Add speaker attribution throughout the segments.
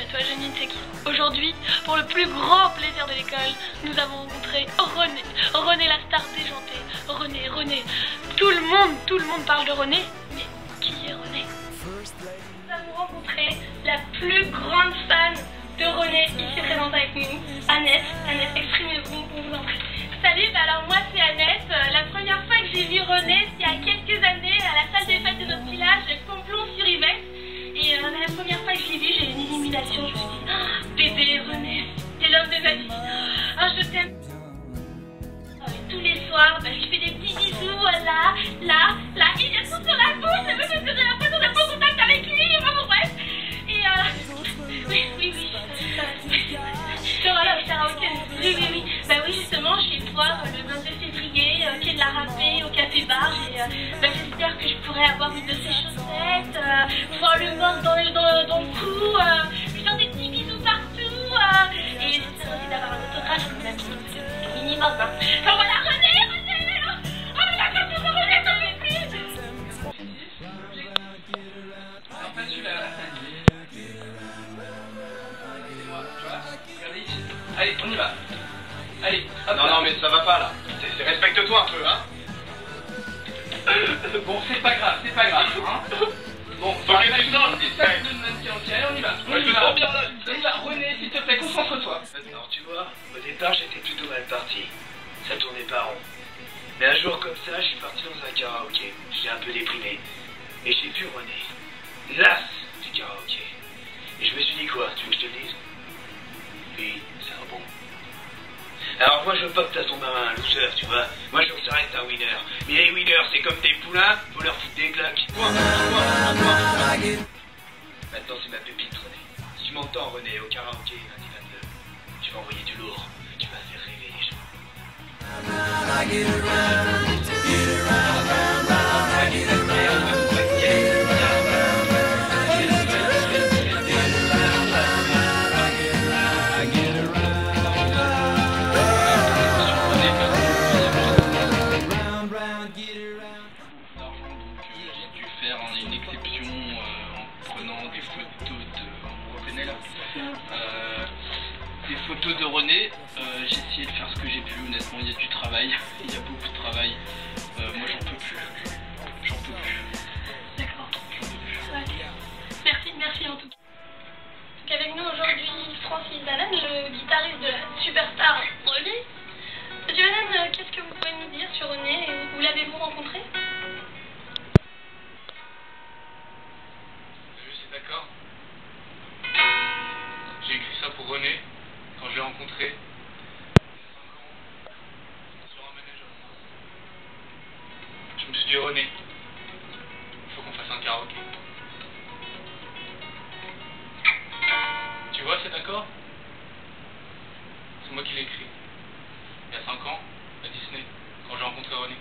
Speaker 1: toi, Janine Seki. Aujourd'hui, pour le plus grand plaisir de l'école, nous avons rencontré René. René, la star déjantée. René. Tout le monde parle de René. Mais qui est René? Nous avons rencontré la plus grande fan de René, ici présente avec nous, Annette. Annette, exprimez-vous, on vous en prie. Salut, alors moi c'est Annette. La première fois que j'ai vu René, c'est il y a quelques années à la salle des fêtes de notre village, Complon-sur-Yvette. Et la première fois que je l'ai vu, j'ai eu une illumination. Je me suis dit, oh, bébé René, t'es l'homme de ma vie. Oh, je t'aime. Tous les soirs, je lui fais des petits bisous, là, il vient tout sur la bouche, parce que j'ai l'impression d'être en contact avec lui, vraiment bref. Et oui. Voilà, au karaoké, oui. Bah oui, justement, je vais voir le 22 février, qu'elle l'a rappé au café bar. J'espère que je pourrai avoir une de ses chaussettes, pouvoir le mordre dans le cou, lui faire des petits bisous partout. Et j'espère aussi d'avoir un autographe comme la minimum. Enfin voilà, René. Oh la carte de René, ça me fait plaisir.
Speaker 2: En fait, je suis là. Allez, on y va. Allez, hop. Non, mais ça va pas là. Respecte-toi un peu, hein. Bon, c'est pas grave, hein. Bon, faut que tu dans le système de mannequin entier, on y va. On y va, René, s'il te plaît, concentre-toi.
Speaker 3: Alors, tu vois, au départ, j'étais plutôt mal parti. Ça tournait pas rond. Mais un jour comme ça, je suis parti dans un karaoké. J'étais un peu déprimé. Et j'ai vu René. L'as du karaoké. Et je me suis dit quoi, tu veux que je te le dise? Oui, c'est un bon. Alors moi je veux pas que t'as tombé un loser, tu vois. Moi je veux que ça reste un winner. Mais les winners c'est comme des poulains, faut leur foutre des claques. Maintenant c'est ma pépite René. Si tu m'entends René au karaoké lundi 22, tu vas envoyer du lourd. Tu vas faire rêver les gens.
Speaker 2: Une exception en prenant des photos de... On reconnaît là des photos de René. J'ai essayé de faire ce que j'ai pu, honnêtement il y a du travail, il y a beaucoup de travail. Moi j'en peux plus.
Speaker 1: D'accord. Merci en tout cas. Donc avec nous aujourd'hui Francis Banane, le guitariste de la superstar René. Monsieur Banane, qu'est-ce que vous pouvez nous dire sur René? Où l'avez-vous rencontré?
Speaker 2: D'accord. J'ai écrit ça pour René, quand je l'ai rencontré, il y a 5 ans, sur un manège à Londres. Je me suis dit, René, il faut qu'on fasse un karaoké. Tu vois cet accord? C'est moi qui l'ai écrit. Il y a 5 ans, à Disney, quand j'ai rencontré René.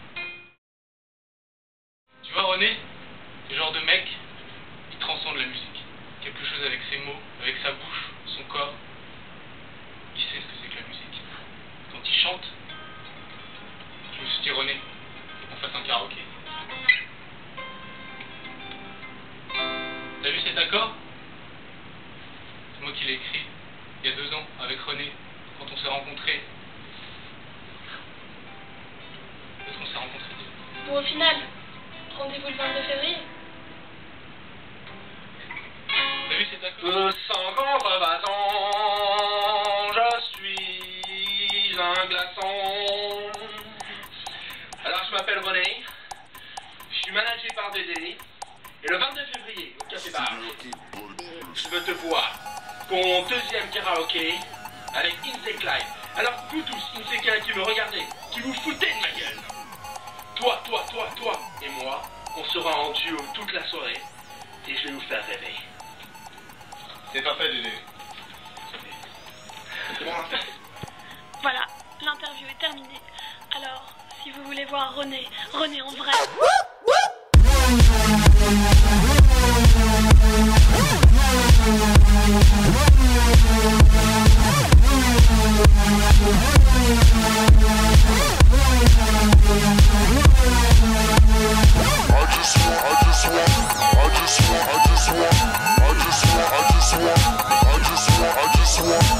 Speaker 2: Tu vois René, c'est le genre de mec qui transcende la musique. Quelque chose avec ses mots, avec sa bouche, son corps. Il sait ce que c'est que la musique. Quand il chante, je me suis dit René, faut qu'on fasse un karaoké. T'as vu cet accord? C'est moi qui l'ai écrit il y a 2 ans avec René, quand on s'est rencontrés. Où est-ce qu'on s'est rencontrés?
Speaker 1: Bon, au final, rendez-vous le 22 février.
Speaker 2: T'as vu cet accord? Sans contrefaçon, je suis un glaçon.
Speaker 3: Alors je m'appelle René, je suis managé par Dédé, et le 22 février au Café Bar, je veux te voir pour mon 2e karaoké avec Insect Live. Alors vous tous, Insect qui me regardez, qui vous foutez de ma gueule. Toi et moi, on sera en duo toute la soirée et je vais vous faire rêver.
Speaker 2: C'est parfait Dédé.
Speaker 1: Voilà, l'interview est terminée. Alors, si vous voulez voir René en vrai...
Speaker 4: I just want you want.